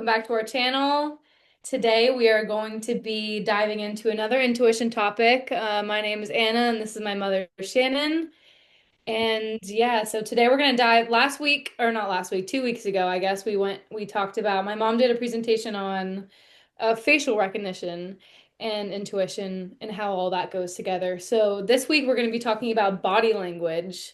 welcome back to our channel. Today we are going to be diving into another intuition topic. My name is Anna and this is my mother, Shannon. And yeah, so today we're going to dive last week, or not last week, 2 weeks ago, I guess we talked about, my mom did a presentation on facial recognition and intuition and how all that goes together. So this week we're going to be talking about body language.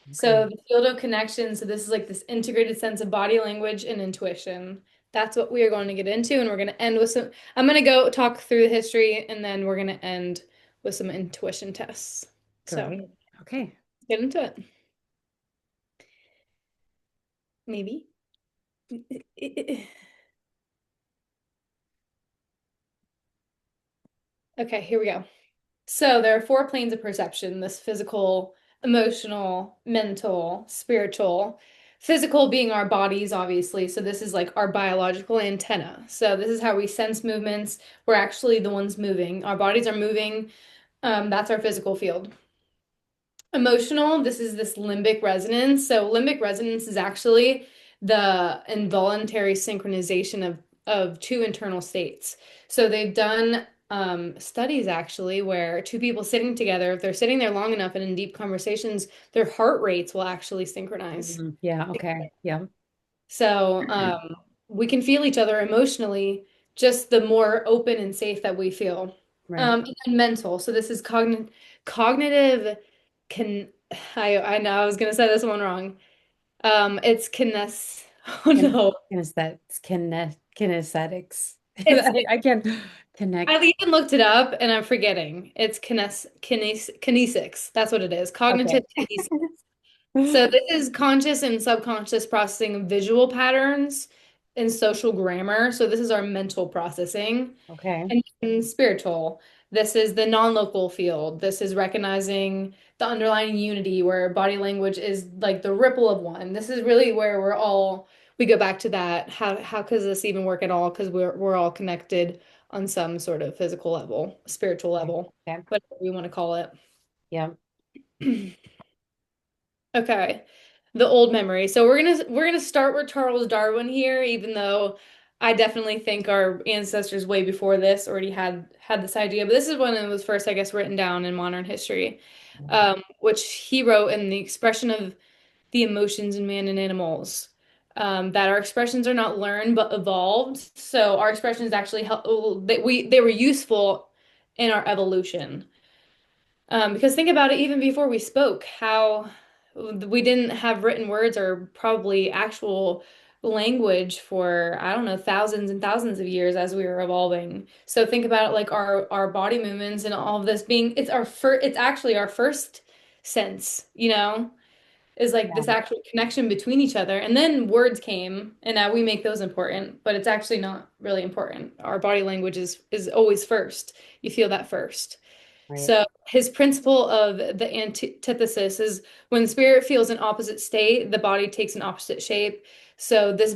Okay, So the field of connection, so this is like this integrated sense of body language and intuition. That's what we are going to get into, and we're going to end with some, I'm going to go talk through the history, and then we're going to end with some intuition tests. So great. Okay. get into it. Maybe. Okay, here we go. So there are four planes of perception, this physical, emotional, mental, spiritual. Physical being our bodies, obviously. So this is like our biological antenna. So this is how we sense movements. We're actually the ones moving. Our bodies are moving. That's our physical field. Emotional, this is this limbic resonance. So limbic resonance is actually the involuntary synchronization of two internal states. So they've done studies actually where two people sitting together, if they're sitting there long enough and in deep conversations, their heart rates will actually synchronize. Yeah, okay. Yeah. So we can feel each other emotionally just the more open and safe that we feel. Right. And mental. So this is cognitive can I know I was gonna say this one wrong. It's kines oh no. Kinesthetics. It's I can connect. I even looked it up and I'm forgetting. It's kinesics. That's what it is. Okay. Cognitive kinesics. So this is conscious and subconscious processing of visual patterns and social grammar. So this is our mental processing. Okay. And spiritual. This is the non-local field. This is recognizing the underlying unity where body language is like the ripple of one. This is really where we go back to that. How does this even work at all? Because we're all connected on some sort of physical level, spiritual Okay. level, Okay. whatever we want to call it. Yeah. Okay. The old memory. So we're gonna start with Charles Darwin here, even though I definitely think our ancestors way before this already had this idea. But this is when it was first, I guess, written down in modern history, which he wrote in the expression of the emotions in man and animals. That our expressions are not learned but evolved. So our expressions actually help they were useful in our evolution. Because think about it, even before we spoke, how we didn't have written words or probably actual language for, I don't know, thousands and thousands of years as we were evolving. So think about it like our body movements and all of this being, it's actually our first sense, is like Yeah. this actual connection between each other. And then words came, and now we make those important, but it's actually not really important. Our body language is always first. You feel that first. Right. So his principle of the antithesis is when spirit feels an opposite state, the body takes an opposite shape. So this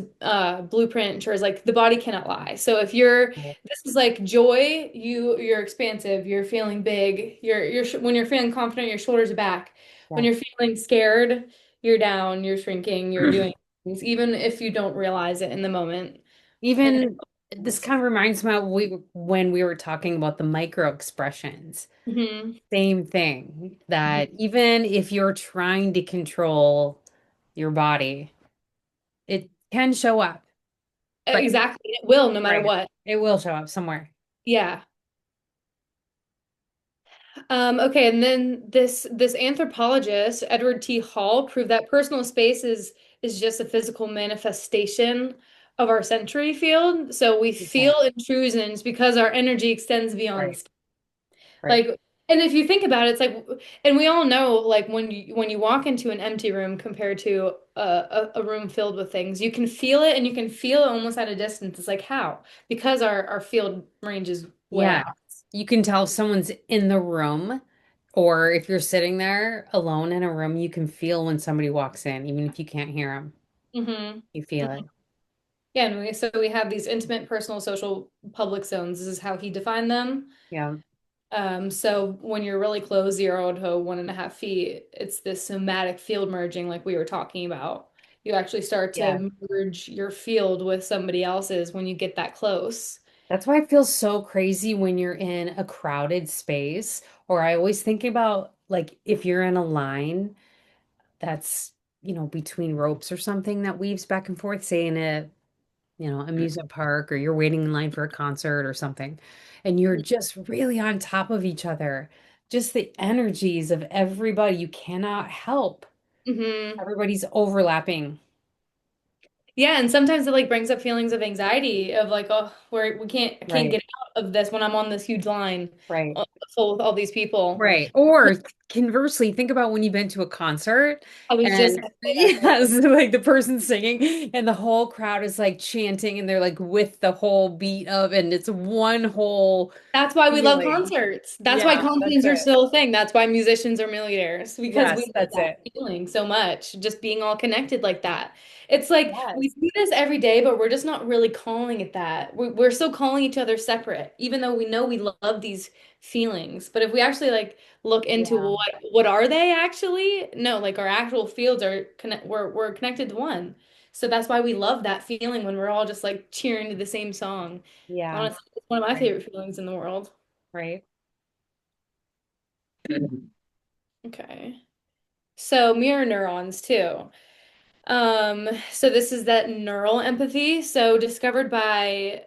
blueprint ensures like the body cannot lie. So if Right. this is like joy, you're expansive, you're feeling big. When you're feeling confident, your shoulders are back. When Yeah. you're feeling scared, you're down, you're shrinking, you're doing things, even if you don't realize it in the moment. And Even this kind of reminds me of when we were talking about the micro expressions. Mhm. Same thing, that even if you're trying to control your body, it can show up. Right. Exactly. It will no matter Right. what. It will show up somewhere. Yeah. Okay, and then this anthropologist, Edward T. Hall, proved that personal space is just a physical manifestation of our sensory field. So we Okay. feel intrusions because our energy extends beyond Right. skin. Right. Like, and if you think about it, it's like, and we all know, like when you walk into an empty room compared to a room filled with things, you can feel it, and you can feel it almost at a distance. It's like how? Because our field range is way Yeah. out. You can tell if someone's in the room, or if you're sitting there alone in a room, you can feel when somebody walks in, even if you can't hear them. Mm-hmm. You feel it. Yeah, and we have these intimate, personal, social, public zones. This is how he defined them. Yeah. So when you're really close, 0 to 1.5 feet, it's this somatic field merging, like we were talking about. You actually start Yeah. to merge your field with somebody else's when you get that close. That's why it feels so crazy when you're in a crowded space. Or I always think about like if you're in a line that's, between ropes or something that weaves back and forth, say in a, amusement park, or you're waiting in line for a concert or something, and you're just really on top of each other. Just the energies of everybody, you cannot help. Hmm. Everybody's overlapping. Yeah, and sometimes it like brings up feelings of anxiety of like, oh, I can't Right, get out of this when I'm on this huge line right. full with all these people. Right. Or conversely, think about when you've been to a concert I was just and gonna say that yes, like the person singing and the whole crowd is like chanting and they're like with the whole beat of, and it's one whole That's why we love feeling. concerts. That's why Yeah, that's concerts are it. still a thing. That's why musicians are millionaires because we Yes, love that's that it. feeling so much, just being all connected like that. It's like we Yes. do this every day, but we're just not really calling it that. We're still calling each other separate, even though we know we love these feelings. But if we actually like look into Yeah. what are they actually? No, like our actual fields are we're connected to one. So that's why we love that feeling when we're all just like cheering to the same song. Yeah. Honestly, it's one of my Right. favorite feelings in the world. Right. Okay. So mirror neurons too. So this is that neural empathy. So discovered by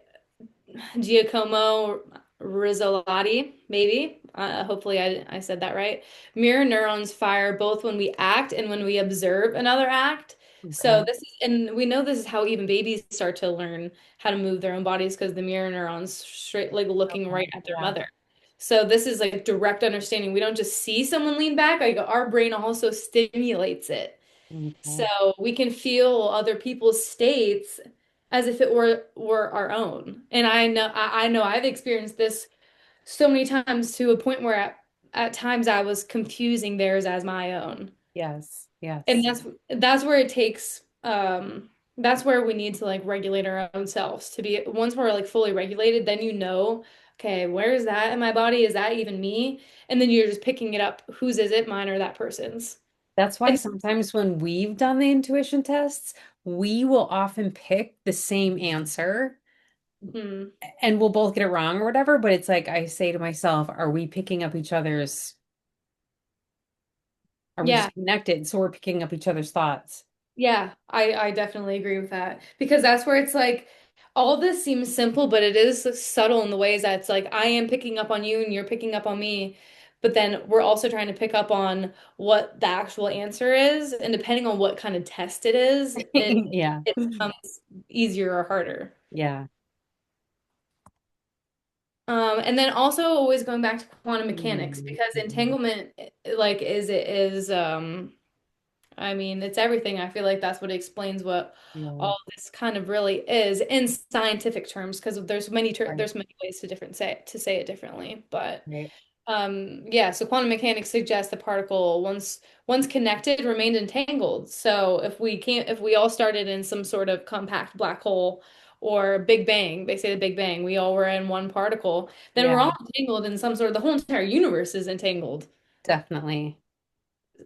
Giacomo Rizzolatti, maybe. Hopefully I said that right. Mirror neurons fire both when we act and when we observe another act. So Okay. this is, and we know this is how even babies start to learn how to move their own bodies because the mirror neurons straight like looking Okay. right at their Yeah. mother. So this is like direct understanding. We don't just see someone lean back, like our brain also stimulates it. So Okay. we can feel other people's states as if it were our own. And I know I've experienced this so many times to a point where at times I was confusing theirs as my own. Yes. And Yes. that's where it takes that's where we need to like regulate our own selves to be once we're like fully regulated, then you know, okay, where is that in my body? Is that even me? And then you're just picking it up. Whose is it? Mine or that person's? That's why And sometimes when we've done the intuition tests, we will often pick the same answer mhm. and we'll both get it wrong or whatever. But it's like I say to myself, are we picking up each other's, are we Yeah. just connected? So we're picking up each other's thoughts. Yeah, I definitely agree with that because that's where it's like all of this seems simple, but it is subtle in the ways that it's like I am picking up on you and you're picking up on me, but then we're also trying to pick up on what the actual answer is, and depending on what kind of test it is, Yeah. it becomes easier or harder. Yeah. And then also always going back to quantum mechanics Mm, because mhm. entanglement like is I mean, it's everything. I feel like that's what explains what Yeah. all this kind of really is in scientific terms, because Right. there's many ways to say it differently. But Right. yeah, so quantum mechanics suggests the particle once connected remained entangled. So if we all started in some sort of compact black hole or Big Bang, they say the Big Bang, we all were in one particle, then we're Yeah, all entangled in some sort of the whole entire universe is entangled. definitely.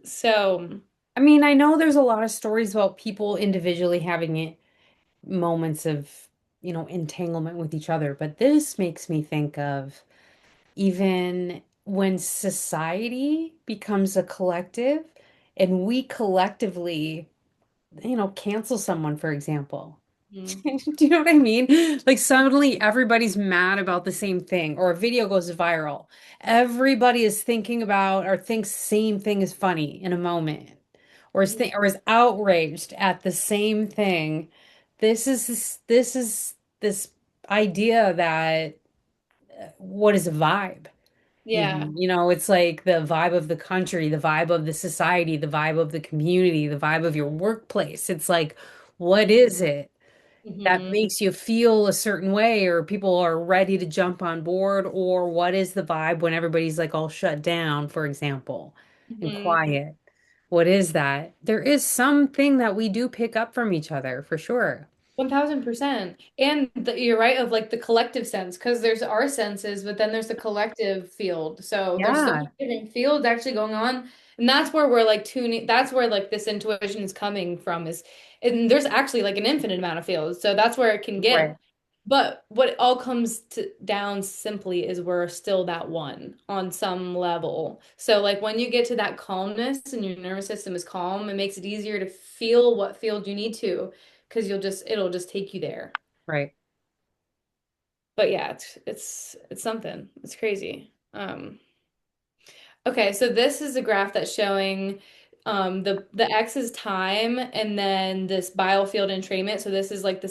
So. I mean, I know there's a lot of stories about people individually having it moments of, entanglement with each other, but this makes me think of even when society becomes a collective and we collectively, cancel someone, for example. Mm, Do you know what I mean? Like suddenly everybody's mad about the same thing, or a video goes viral. Everybody is thinking about or thinks same thing is funny in a moment, mhm. or is outraged at the same thing. This is this idea that what is a vibe? Yeah. Even, it's like the vibe of the country, the vibe of the society, the vibe of the community, the vibe of your workplace. It's like, what is it that Hmm. makes you feel a certain way, or people are ready to jump on board, or what is the vibe when everybody's like all shut down, for example, and Hmm. quiet? What is that? There is something that we do pick up from each other for sure. 1000%. And you're right of like the collective sense, because there's our senses, but then there's the collective field. So there's so Yeah, many different fields actually going on. And that's where we're like tuning, that's where like this intuition is coming from is, and there's actually like an infinite amount of fields. So that's where it can right, get. But what it all comes to down simply is we're still that one on some level. So like when you get to that calmness and your nervous system is calm, it makes it easier to feel what field you need to, because it'll just take you there. right. But yeah, it's something. It's crazy. Okay, so this is a graph that's showing the X is time and then this biofield entrainment. So this is like the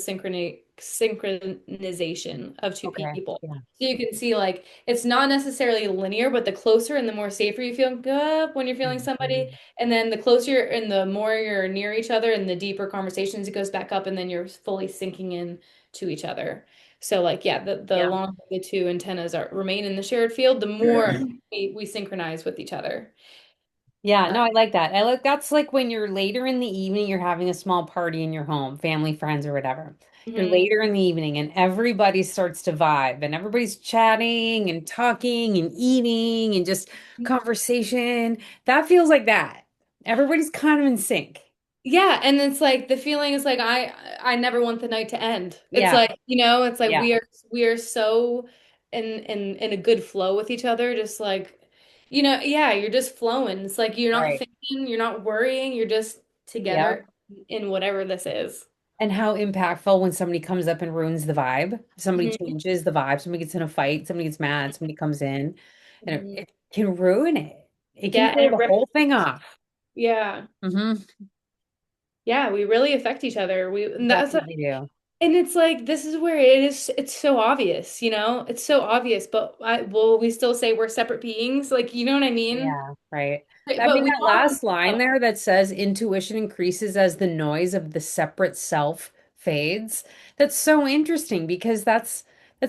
synchronization of two Okay. people. Yeah. So you can see like it's not necessarily linear, but the closer and the more safer you feel when you're feeling somebody, Mhm. and then the closer and the more you're near each other and the deeper conversations, it goes back up and then you're fully sinking in to each other. So like yeah, the Yeah. longer the two antennas are remain in the shared field, the more we synchronize with each other. Yeah, no, I like that. I like that's like when you're later in the evening, you're having a small party in your home, family, friends, or whatever. You're Mhm. later in the evening and everybody starts to vibe and everybody's chatting and talking and eating and just conversation. That feels like that. Everybody's kind of in sync. Yeah, and it's like the feeling is like I never want the night to end. It's Yeah, like, it's like yeah, we are so in a good flow with each other, just like, yeah, you're just flowing. It's like you're not right. thinking, you're not worrying, you're just Yeah. together in whatever this is. And how impactful when somebody comes up and ruins the vibe. Somebody Mhm. changes the vibe. Somebody gets in a fight. Somebody gets mad. Somebody comes in and it, Mhm. it can ruin it. It can Yeah, throw the whole thing off. yeah. Hmm. Yeah, we really affect each other. And that's Definitely do. and it's like this is where it's so obvious, It's so obvious, but will we still say we're separate beings? Like, you know what I mean? Yeah, right. Right, I but mean, we that all last line there that says intuition increases as the noise of the separate self fades. That's so interesting because that's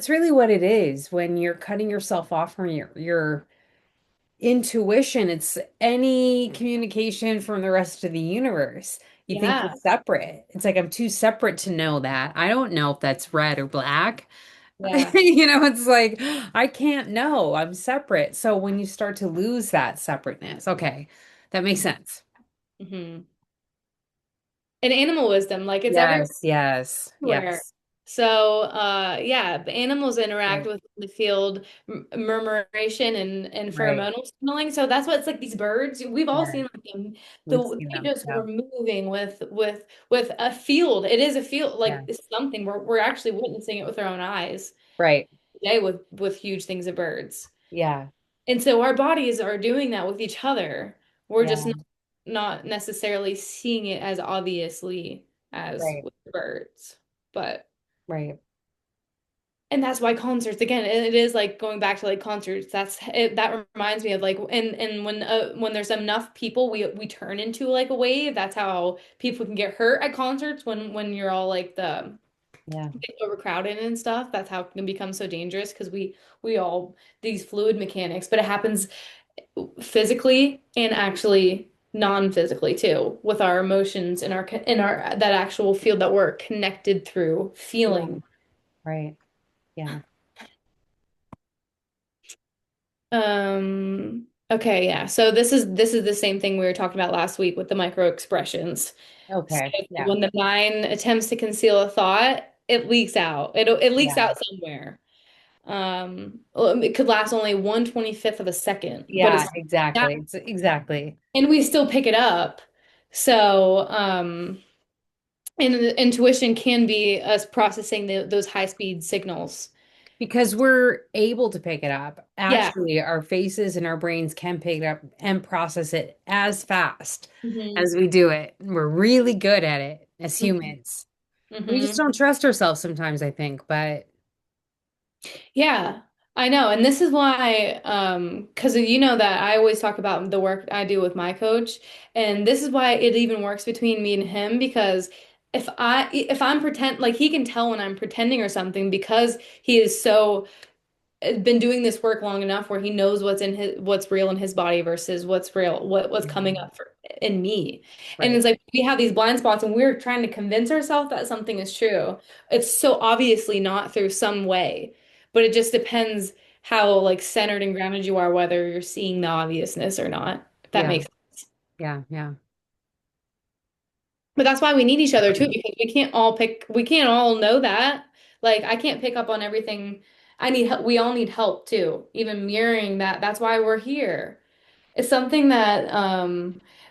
really what it is when you're cutting yourself off from your intuition. It's any communication from the rest of the universe. You think you're yeah, separate. It's like I'm too separate to know that. I don't know if that's red or black. yeah. It's like I can't know. I'm separate. So when you start to lose that separateness, okay, that makes sense. Hmm. And animal wisdom, like it's Yes, yes, everywhere. yes. So, yeah, the animals interact Right, with the field murmuration and right. pheromonal signaling. So that's what it's like these birds. We've all Yeah, seen like them, we've seen they them. just Yeah, were moving with a field. It is a field, yeah, like it's something we're actually witnessing it with our own eyes right. today with huge things of birds. Yeah, And so our bodies are doing that with each other. We're just yeah, not necessarily seeing it as obviously as right, with birds. But right. and that's why concerts again, it is like going back to like concerts. That's it, that reminds me of like and when there's enough people, we turn into like a wave. That's how people can get hurt at concerts when you're all like the Yeah, overcrowded and stuff. That's how it can become so dangerous because we all these fluid mechanics, but it happens physically and actually non-physically too with our emotions and our that actual field that we're connected through yeah, feeling. right. Yeah. Okay, yeah. So this is the same thing we were talking about last week with the micro expressions. So Okay. Yeah. when the mind attempts to conceal a thought, it leaks out. It leaks Yeah. out somewhere. Well, it could last only 1/25th of a second, but Yeah, exactly. It's exactly. and we still pick it up. So, and the intuition can be us processing those high speed signals. Because we're able to pick it up. Yeah. Actually, our faces and our brains can pick it up and process it as fast Hmm. as we do it. We're really good at it as Hmm. humans. We just Hmm. don't trust ourselves sometimes, I think. But Yeah, I know. And this is why, because you know that I always talk about the work I do with my coach, and this is why it even works between me and him because if I'm pretend like he can tell when I'm pretending or something because he is so been doing this work long enough where he knows what's real in his body versus what's real, what's coming Mhm. up in me. And Right. it's like we have these blind spots and we're trying to convince ourselves that something is true. It's so obviously not through some way, but it just depends how like centered and grounded you are, whether you're seeing the obviousness or not. If that Yeah. makes sense. Yeah. Yeah. But that's why we need each other too, because we can't all know that. Like I can't pick up on everything. I need help. We all need help too. Even mirroring that. That's why we're here. It's something that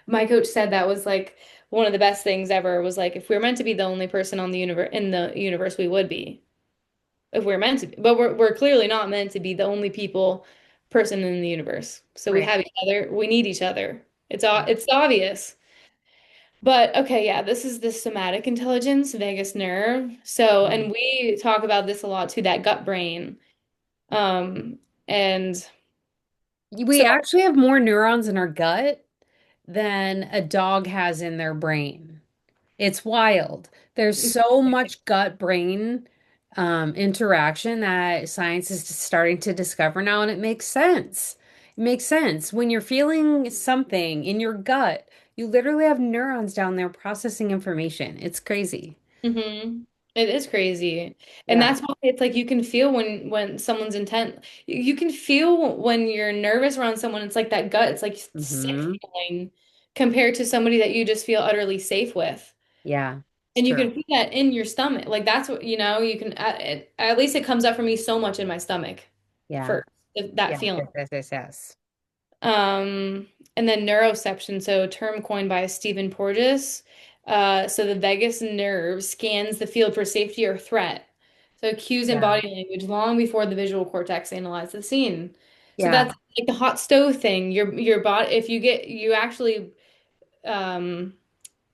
my coach said that was like one of the best things ever was like if we are meant to be the only person on the universe, we would be. If we're meant to be. But we're clearly not meant to be the only person in the universe. So we Right. have each other. We need each other. It's obvious. But okay, yeah, this is the somatic intelligence, vagus nerve. So, and we talk about this a lot too, that gut brain. Um, and We so, actually have more neurons in our gut than a dog has in their brain. It's wild. There's so much gut brain interaction that science is just starting to discover now, and it makes sense. It makes sense. When you're feeling something in your gut, you literally have neurons down there processing information. It's crazy. hmm it is crazy. And Yeah. that's why it's like you can feel when someone's intent. You can feel when you're nervous around someone. It's like that gut, it's like sick Hmm. feeling compared to somebody that you just feel utterly safe with. Yeah, it's And you true. can feel that in your stomach. Like that's what, you can, at least it comes up for me so much in my stomach Yeah. first, that Yes, feeling. yes, yes, yes, yes. And then neuroception, so a term coined by Stephen Porges. So the vagus nerve scans the field for safety or threat. So cues in Yeah. body language long before the visual cortex analyzes the scene. So Yeah. that's like the hot stove thing. Your body, if you actually um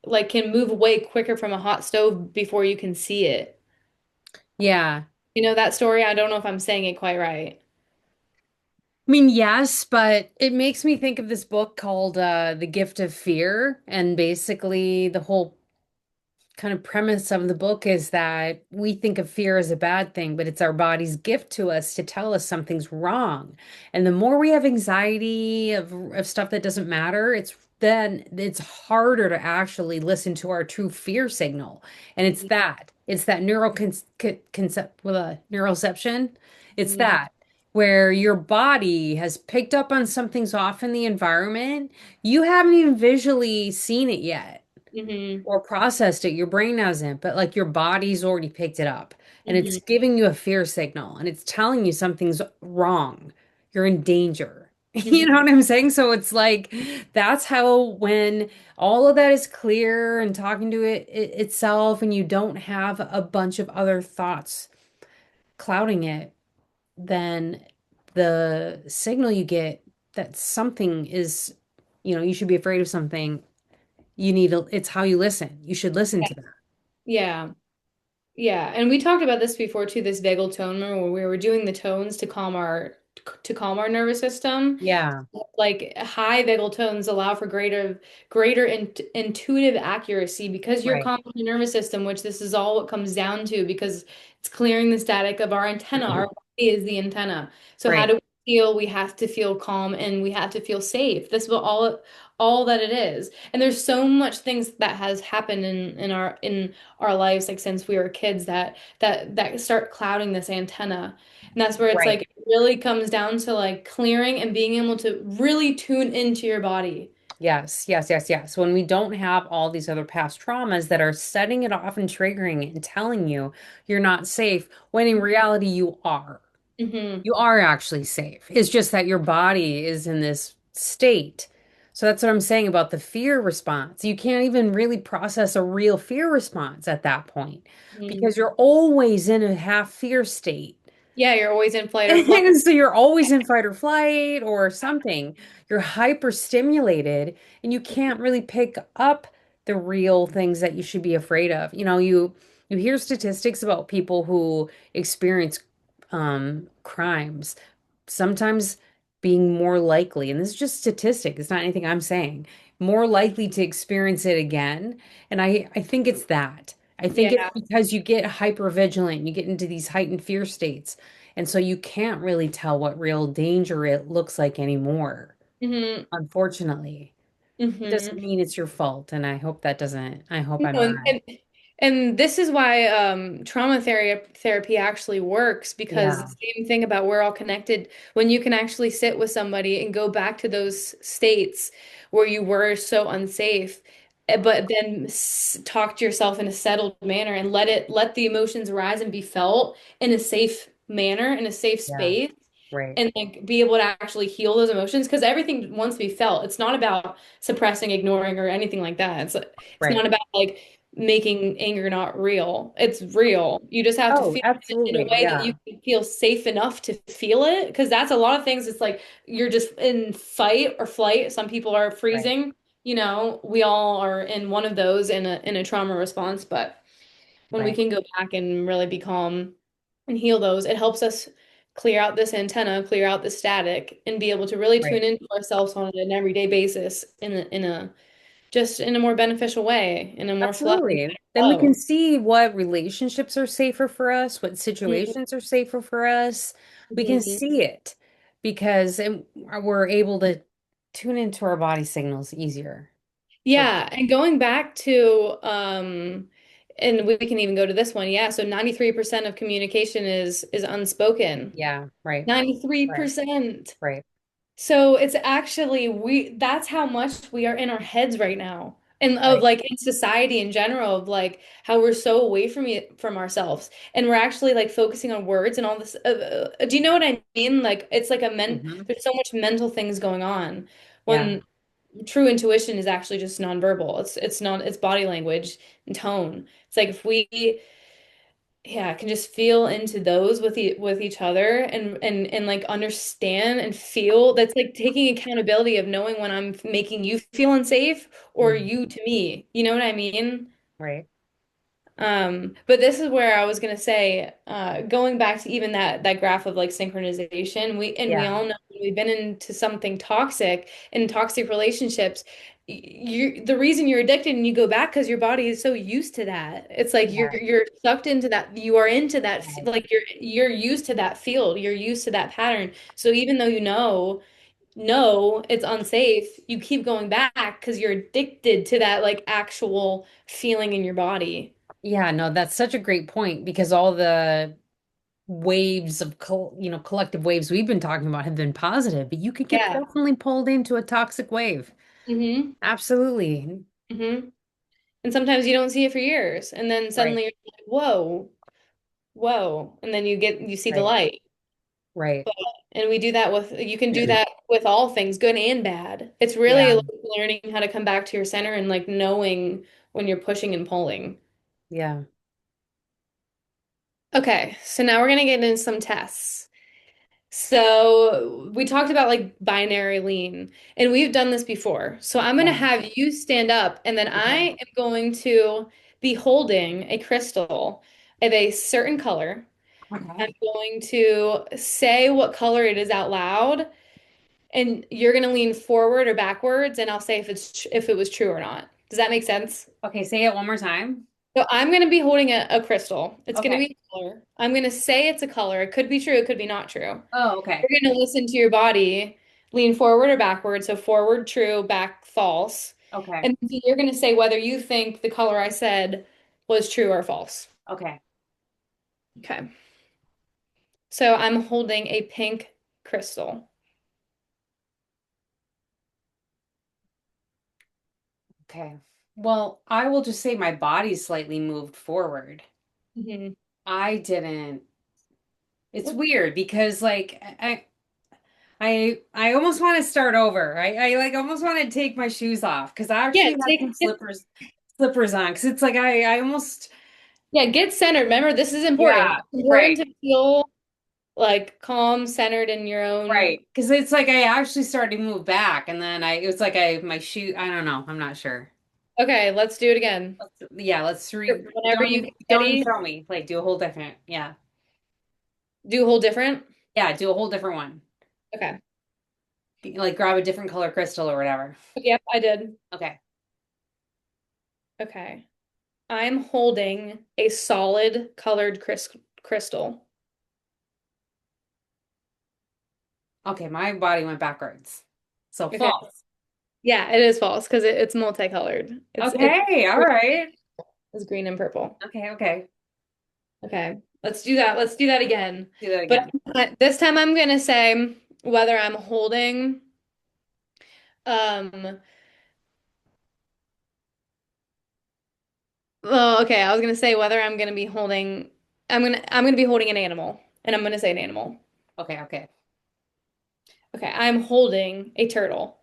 like can move away quicker from a hot stove before you can see it. Yeah. You know that story? I don't know if I'm saying it quite right. I mean, yes, but it makes me think of this book called The Gift of Fear. And basically, the whole kind of premise of the book is that we think of fear as a bad thing, but it's our body's gift to us to tell us something's wrong. And the more we have anxiety of stuff that doesn't matter, it's harder to actually listen to our true fear signal. And it's that concept with a neuroception. It's Mhm. that where your body has picked up on something's off in the environment. You haven't even visually seen it yet Mhm. or processed it. Your brain hasn't, but like your body's already picked it up and it's Mhm. giving you a fear signal and it's telling you something's wrong. You're in danger. You know Mhm. what I'm saying? So it's like that's how when all of that is clear and talking to it itself and you don't have a bunch of other thoughts clouding it, then the signal you get that something is, you should be afraid of something. It's how you listen. You should listen to that. Yeah. Yeah, and we talked about this before too, this vagal tone where we were doing the tones to calm our nervous system. Yeah, Like high vagal tones allow for greater intuitive accuracy because you're right. calming the nervous system, which this is all what comes down to because it's clearing the static of our antenna. Our body is the antenna. So how Right, do we feel? We have to feel calm and we have to feel safe. This is all that it is. And there's so much things that has happened in our lives like since we were kids that start clouding this antenna. And that's where it's right. like it really comes down to like clearing and being able to really tune into your body. Yes, yes, yes, yes. When we don't have all these other past traumas that are setting it off and triggering it and telling you you're not safe, when in reality you are. Hmm You are actually safe. It's just that your body is in this state. So that's what I'm saying about the fear response. You can't even really process a real fear response at that point because you're always in a half fear state. Yeah, you're always in flight or flight. So you're always in fight or flight or something. You're hyper stimulated and you can't really pick up the real things that you should be afraid of. You hear statistics about people who experience crimes, sometimes being more likely, and this is just statistic, it's not anything I'm saying, more likely to experience it again. And I think it's that. I think it's Yeah. because you get hyper vigilant, you get into these heightened fear states. And so you can't really tell what real danger it looks like anymore, Hmm. unfortunately. It doesn't Hmm. mean it's your fault, and I hope that doesn't, I hope No, I'm right. and this is why trauma therapy actually works because Yeah, the same thing about we're all connected. When you can actually sit with somebody and go back to those states where you were so unsafe, but then talk to yourself in a settled manner and let the emotions rise and be felt in a safe manner, in a safe yeah, space, right, and like be able to actually heal those emotions because everything wants to be felt. It's not about suppressing, ignoring, or anything like that. It's right. not about like making anger not real. It's real. You just have to Oh, feel it in a absolutely. way that you Yeah, can feel safe enough to feel it. Because that's a lot of things. It's like you're just in fight or flight. Some people are right, freezing. We all are in one of those in a trauma response. But when we right, can go back and really be calm and heal those, it helps us clear out this antenna, clear out the static, and be able to really tune right. into ourselves on an everyday basis in a just in a more beneficial way, in a more flow. Absolutely. Then we can flow. see what relationships are safer for us, what Mhm. situations are safer for us. We can Mhm. see it because we're able to tune into our body signals easier. For Yeah, and going back to and we can even go to this one. Yeah, so 93% of communication is unspoken. yeah, right, right, 93%. right. So it's actually that's how much we are in our heads right now. And of Right. like in society in general of like how we're so away from ourselves and we're actually like focusing on words and all this do you know what I mean? Like it's like Hmm. there's so much mental things going on Yeah. when true intuition is actually just nonverbal. It's body language and tone. It's like if we yeah, can just feel into those with each other and like understand and feel that's like taking accountability of knowing when I'm making you feel unsafe or Mhm. you to me. You know what I mean? Right. But this is where I was gonna say, going back to even that graph of like synchronization, we Yeah. all know when we've been into something toxic in toxic relationships, the reason you're addicted and you go back because your body is so used to that. It's like Yeah. you're sucked into that, you are into that, Right. like you're used to that field, you're used to that pattern. So even though no, it's unsafe, you keep going back because you're addicted to that like actual feeling in your body. Yeah, no, that's such a great point because all the waves of collective waves we've been talking about have been positive, but you could get Yeah. definitely pulled into a toxic wave. Mm-hmm. Absolutely. Mm-hmm. And sometimes you don't see it for years, and then Right. suddenly you're like, whoa, whoa, and then you see the Right. light. Right. And we do that you can do that with all things, good and bad. It's really Yeah. like learning how to come back to your center and like knowing when you're pushing and pulling. Yeah. Okay, so now we're gonna get into some tests. So we talked about like binary lean, and we've done this before. So I'm going to Yeah. have you stand up, and then I Okay. am going to be holding a crystal of a certain color. I'm Okay. going to say what color it is out loud, and you're going to lean forward or backwards, and I'll say if it was true or not. Does that make sense? Okay, say it one more time. So I'm going to be holding a crystal. It's going to Okay. be a color. I'm going to say it's a color. It could be true, it could be not true. Oh, okay. You're going to listen to your body, lean forward or backward. So forward, true, back, false. Okay. And so you're going to say whether you think the color I said was true or false. Okay. Okay. So I'm holding a pink crystal. Okay. Well, I will just say my body slightly moved forward. Hmm. I didn't. It's weird because like I almost want to start over. I like almost want to take my shoes off because I Yeah, actually have take some it. slippers on because it's like I almost Yeah, get centered. Remember, this is important. yeah, It's important right. to feel like calm, centered in your own. Right. Because it's like I actually started to move back and then it was like my shoe I don't know. I'm not sure. Okay, let's do it again. Yeah, let's Whenever you get don't even ready, throw me. Like do a whole different. Yeah. do a whole different. Yeah, do a whole different one. Okay. Like grab a different color crystal or whatever. Yep, I did. Okay. Okay. I'm holding a solid colored crystal. Okay, my body went backwards. So Okay. false. Yeah, it is false because it's multicolored. Okay, all right. It's green and purple. Okay, okay. Okay, let's do that. Let's do that again. Do that But again. this time I'm gonna say whether I'm holding um oh, okay, I was gonna say whether I'm gonna be holding I'm gonna be holding an animal. And I'm gonna say an animal. Okay, okay. Okay, I'm holding a turtle.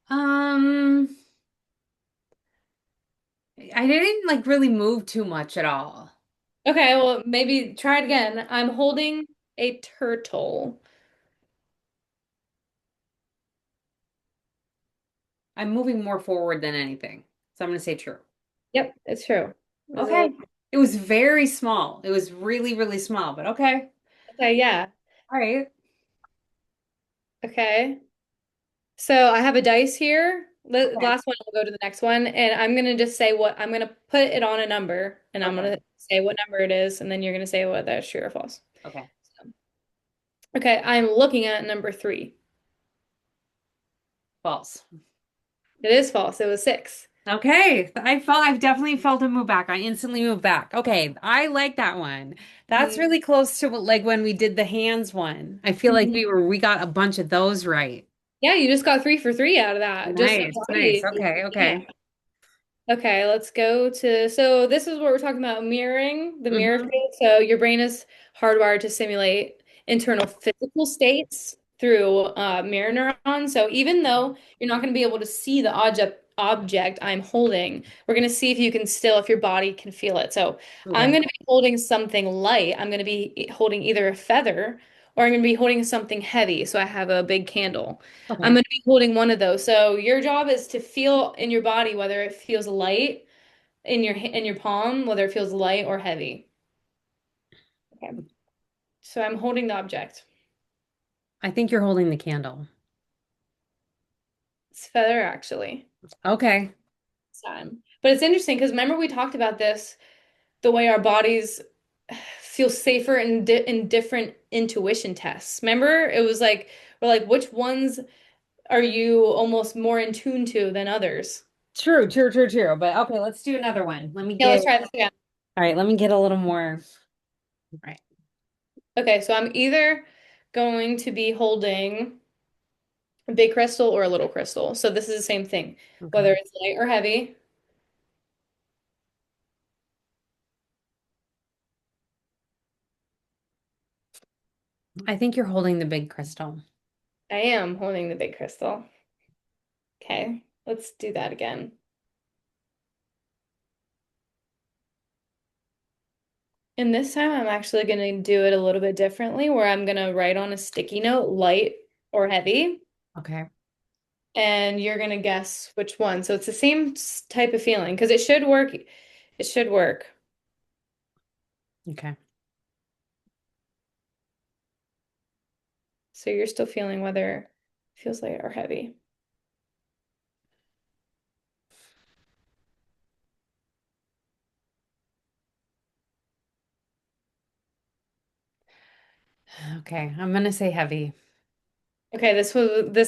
Um, I didn't like really move too much at all. Okay, well maybe try it again. I'm holding a turtle. I'm moving more forward than anything. So I'm gonna say true. Yep, it's true. It's a little Okay. It was very small. It was really, really small, but okay. okay, yeah. All right. Okay. So I have a dice here. Okay. Last one, we'll go to the next one, and I'm gonna just say what I'm gonna put it on a number, and I'm Okay. gonna say what number it is, and then you're gonna say whether that's true or false. Okay. So, okay, I'm looking at number three. False. It is false. It was six. Okay. I've definitely felt a move back. I instantly moved back. Okay. I like that one. That's Mhm. really close to like when we did the hands one. I feel like Mhm. we got a bunch of those right. Yeah, you just got 3 for 3 out of that. Just Nice. Nice. body. Okay. Yeah. Okay. Okay, let's go to, so this is what we're talking about, mirroring, the mirror Hmm. field. So your brain is hardwired to simulate internal physical states through mirror neurons. So even though you're not going to be able to see the object I'm holding, we're going to see if you can still, if your body can feel it. So I'm Okay. going to be holding something light. I'm going to be holding either a feather or I'm going to be holding something heavy. So I have a big candle. I'm Okay. going to be holding one of those. So your job is to feel in your body whether it feels light in your palm, whether it feels light or heavy. Okay. So I'm holding the object. I think you're holding the candle. It's feather actually. Okay. This time. But it's interesting because remember we talked about this, the way our bodies feel safer in different intuition tests. Remember? It was like we're like which ones are you almost more in tune to than others? True, true, true, true. But okay, let's do another one. Yeah, let's try this again. All right, let me get a little more. Right. Okay, so I'm either going to be holding a big crystal or a little crystal. So this is the same thing, whether Okay. it's light or heavy. I think you're holding the big crystal. I am holding the big crystal. Okay, let's do that again. And this time I'm actually going to do it a little bit differently, where I'm going to write on a sticky note, light or heavy, Okay. and you're going to guess which one. So it's the same type of feeling because it should work. It should work. Okay. So you're still feeling whether it feels light or heavy. Okay. I'm gonna say heavy. Okay, this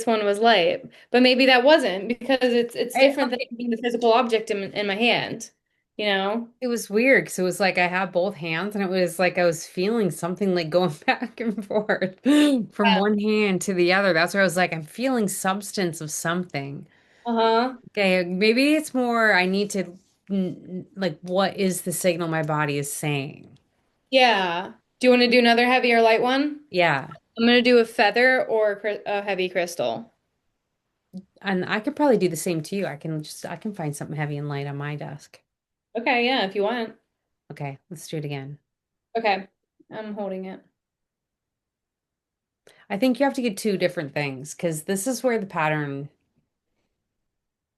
one was light, but maybe that wasn't because it's different than Okay. being the physical object in my hand, you know? It was weird because it was like I had both hands and it was like I was feeling something like going back and forth from one hand to the other. That's where I was like, I'm feeling substance of something. Uh-huh. Okay, maybe it's more I need to like what is the signal my body is saying? Yeah. Do you want to do another heavy or light one? Yeah. I'm gonna do a feather or a heavy crystal. And I could probably do the same to you. I can find something heavy and light on my desk. Okay, yeah, if you want. Okay, let's do it again. Okay, I'm holding it. I think you have to get two different things because this is where the pattern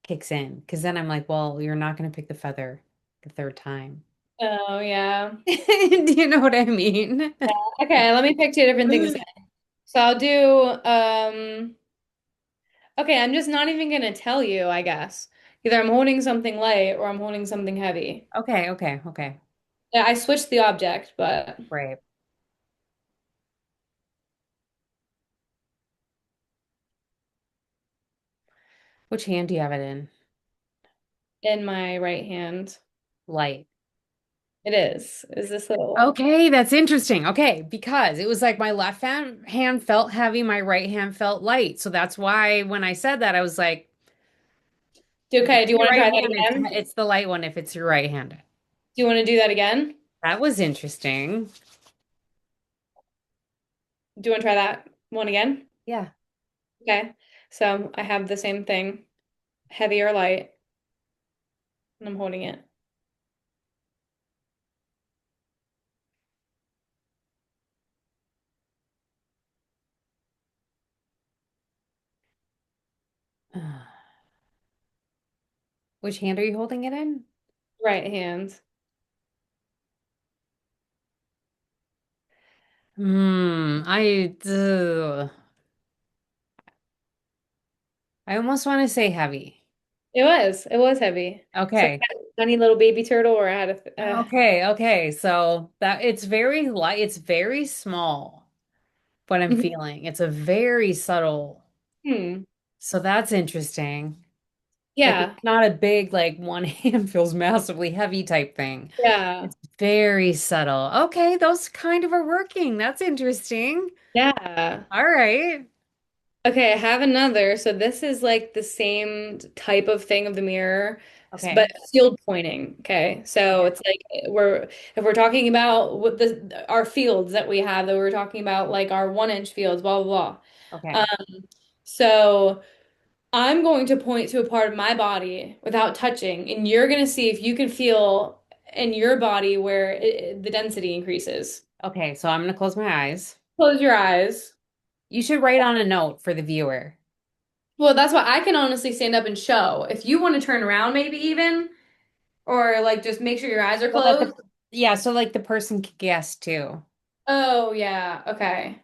kicks in. Because then I'm like, well, you're not going to pick the feather the third time. Oh, yeah. Do you know what I mean? Okay, let me pick two different things then. So I'll do, okay, I'm just not even gonna tell you, I guess. Either I'm holding something light or I'm holding something heavy. Okay, okay, okay. I switched the object, but Right. Which hand do you have it in? in my right hand. Light. It is. Is this little? Okay, that's interesting. Okay, because it was like my left hand felt heavy, my right hand felt light. So that's why when I said that, I was like, if Okay, it's do you your want to right try that hand, again? it's the light one if it's your right hand. Do you want to do that again? That was interesting. Do you want to try that one again? Yeah. Okay. So I have the same thing, heavy or light, and I'm holding it. Which hand are you holding it in? Right hand. I almost want to say heavy. It was. It was heavy. So Okay. I had a tiny little baby turtle, or I had Okay. So that it's very light, it's very small, what I'm Mhm. feeling. It's a very subtle. Hmm. So that's interesting. Like it's Yeah. not a big, like one hand feels massively heavy type thing. Yeah. It's very subtle. Okay, those kind of are working. That's interesting. Yeah. All right. Okay, I have another. So this is like the same type of thing of the mirror, but Okay. field pointing. Okay. So Okay. it's like we're if we're talking about what the our fields that we have, that we're talking about like our 1 inch fields, blah blah blah. Okay. So I'm going to point to a part of my body without touching, and you're going to see if you can feel in your body where the density increases. Okay, so I'm gonna close my eyes. Close your eyes. You should write on a note for the viewer. Well, that's why I can honestly stand up and show. If you want to turn around, maybe even, or like just make sure your eyes are So that closed. yeah, so like the person could guess too, Oh, yeah. Okay.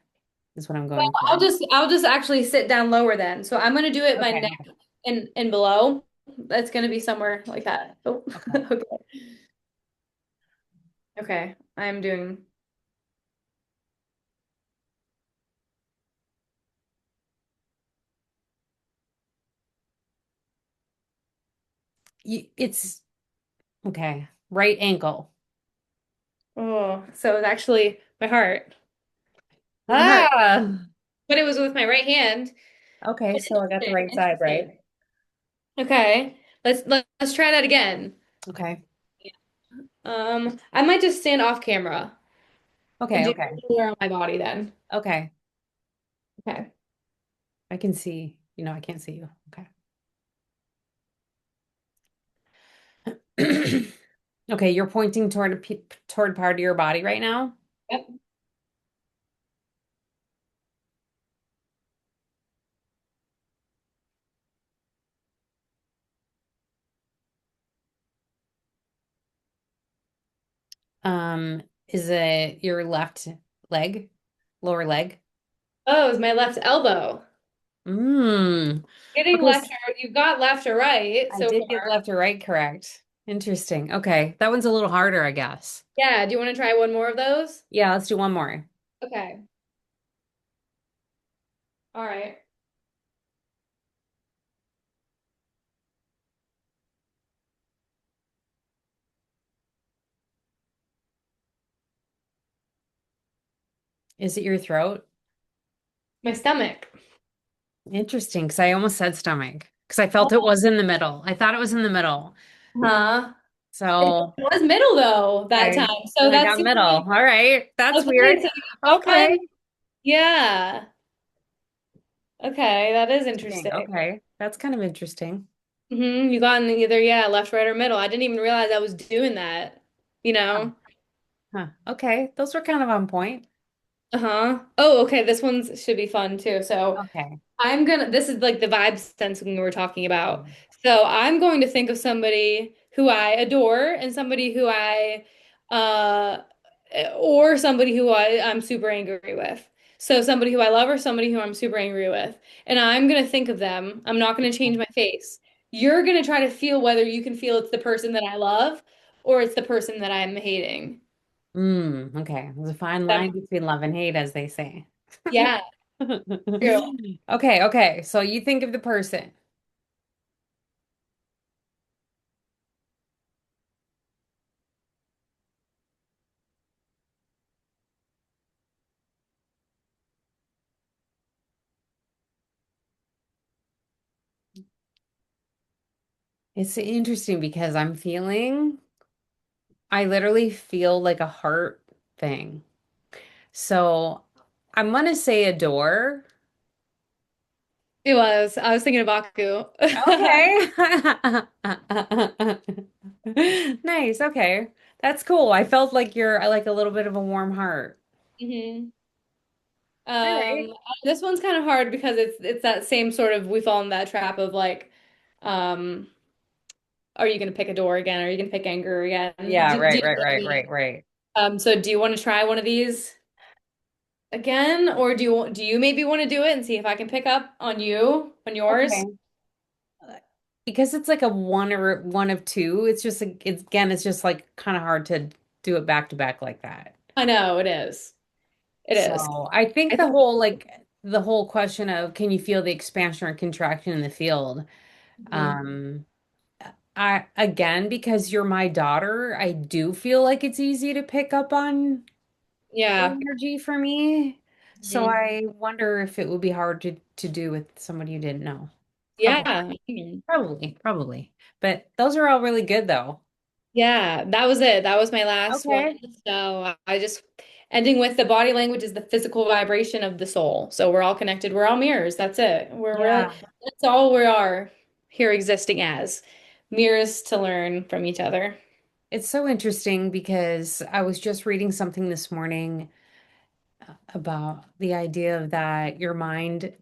is what I'm Well, going I'll for. just I'll just actually sit down lower then. So I'm gonna do it my Okay, neck okay, and below. That's gonna be somewhere like that. Oh, okay. okay. Okay. I'm doing. It's okay. Right ankle. Oh, so it's actually my heart. It was my heart. Ah, But it was with my right hand. okay, so I got the Interesting. right side, right? Interesting. Okay. Let's try that again. Okay. I might just stand off camera and Okay, do okay. anywhere on my body then. Okay. Okay. I can see. I can't see you. Okay. Okay, you're pointing toward part of your body right now. Yep. Is it your left leg? Lower leg? Oh, it was my left elbow. Mm. Getting Okay, left or you got left or right I so did get far. left or right correct. Interesting. Okay, that one's a little harder, I guess. Yeah. Do you want to try one more of those? Yeah, let's do one more. Okay. All right. Is it your throat? My stomach. Interesting, because I almost said stomach because I felt it Oh, was in the middle. I thought it was in the middle. huh. It So was middle though that I time. So I that's got middle. All right, that's weird. okay. So you got Okay. one. Yeah. Okay, that is Interesting. interesting. Okay, that's kind of interesting. You got in either, yeah, left, right, or middle. I didn't even realize I was doing that, you Huh. know? Huh. Okay, those were kind of on point. Uh-huh. Oh, okay. This one should be fun too. So Okay. this is like the vibe sensing we were talking about. So I'm going to think of somebody who I adore and somebody who uh, or somebody who I'm super angry with. So somebody who I love or somebody who I'm super angry with. And I'm going to think of them. I'm not going to change my face. You're going to try to feel whether you can feel it's the person that I love or it's the person that I'm hating. Okay. There's a fine line That- between love and hate, as they say. yeah, true. Okay, okay. So you think of the person. It's interesting because I literally feel like a heart thing. So I'm gonna say adore. It was. I was thinking of Baku. Okay. Nice. Okay. That's cool. I felt like I like a little bit of a warm heart. hmm All right. this one's kind of hard because it's that same sort of we fall in that trap of like, um, are you gonna pick a door again? Are you gonna pick anger again? Yeah, Do right, you right, get right, me? right, right. So do you want to try one of these again, or do you maybe want to do it and see if I can pick up on you on yours? Okay. Because it's like a one or one of two, it's just like it's just like kind of hard to do it back to back like that. I know it is. It is. So I think I think. the whole question of can you feel the expansion or contraction in the field? Mhm. Um, I again, because you're my daughter, I do feel like it's easy to pick up on Yeah. energy for me. So Mhm. I wonder if it would be hard to do with somebody you didn't know. Probably, Yeah. probably. But those are all really good though. Yeah, that was it. That was my last one. Okay. So I just ending with the body language is the physical vibration of the soul. So we're all connected. We're all mirrors. That's it. Yeah. That's all we are here existing as mirrors to learn from each other. It's so interesting because I was just reading something this morning about the idea of that your mind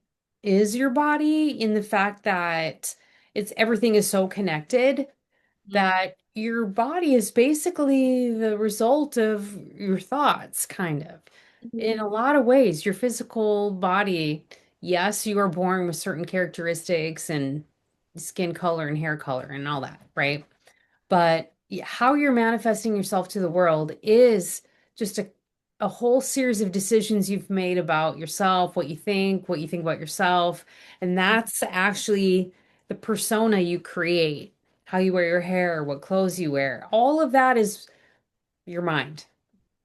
is your body in the fact that it's everything is so connected Mhm. that your body is basically the result of your thoughts, kind of. In Mhm. a lot of ways, your physical body, yes, you are born with certain characteristics and skin color and hair color and all that, right? But how you're manifesting yourself to the world is just a whole series of decisions you've made about yourself, what you think about yourself. And that's actually the persona you create, how you wear your hair, what clothes you wear. All of that is your mind.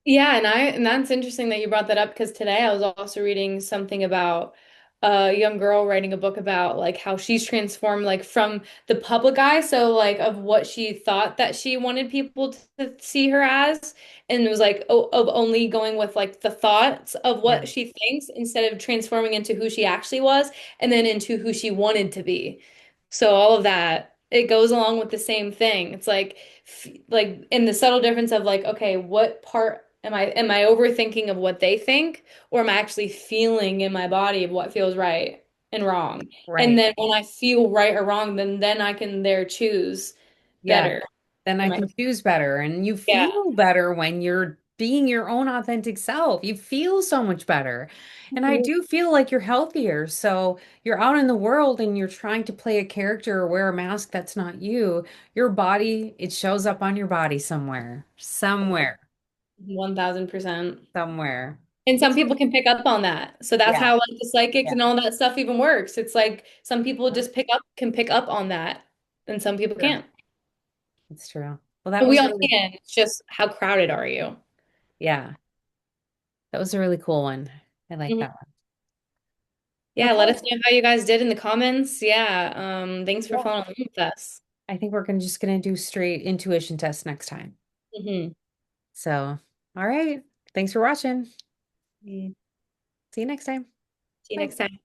Yeah, and that's interesting that you brought that up because today I was also reading something about a young girl writing a book about like how she's transformed like from the public eye, so like of what she thought that she wanted people to see her as, and it was like of only going with like the thoughts of Yeah. what she thinks instead of transforming into who she actually was and then into who she wanted to be. So all of that, it goes along with the same thing. It's like in the subtle difference of like, okay, what part am I overthinking of what they think, or am I actually feeling in my body of what feels right and wrong? And Right. then when I feel right or wrong, then I can there choose Yeah. better. Then I Am I? can choose better. And you Yeah. feel better when you're being your own authentic self. You feel so much better. And I Mhm. do feel like you're healthier. So you're out in the world and you're trying to play a character or wear a mask that's not you. Your body, it shows up on your body somewhere, 1000%. somewhere. And some It's, people can pick up on that. So that's yeah, how like the psychics yeah, and all that stuff even works. It's like some people just can pick up on that, and some people true. can't. It's true. Well, that But we was all really, can. It's just how crowded are you? yeah, that was a really cool one. I like Mhm. that one. Yeah, let Okay. us know how you guys did in the comments. Yeah, thanks for Yeah. following along with us. I think just gonna do straight intuition test next time. Hmm So, all right. Thanks for watching. See See you next time. you Bye. next time.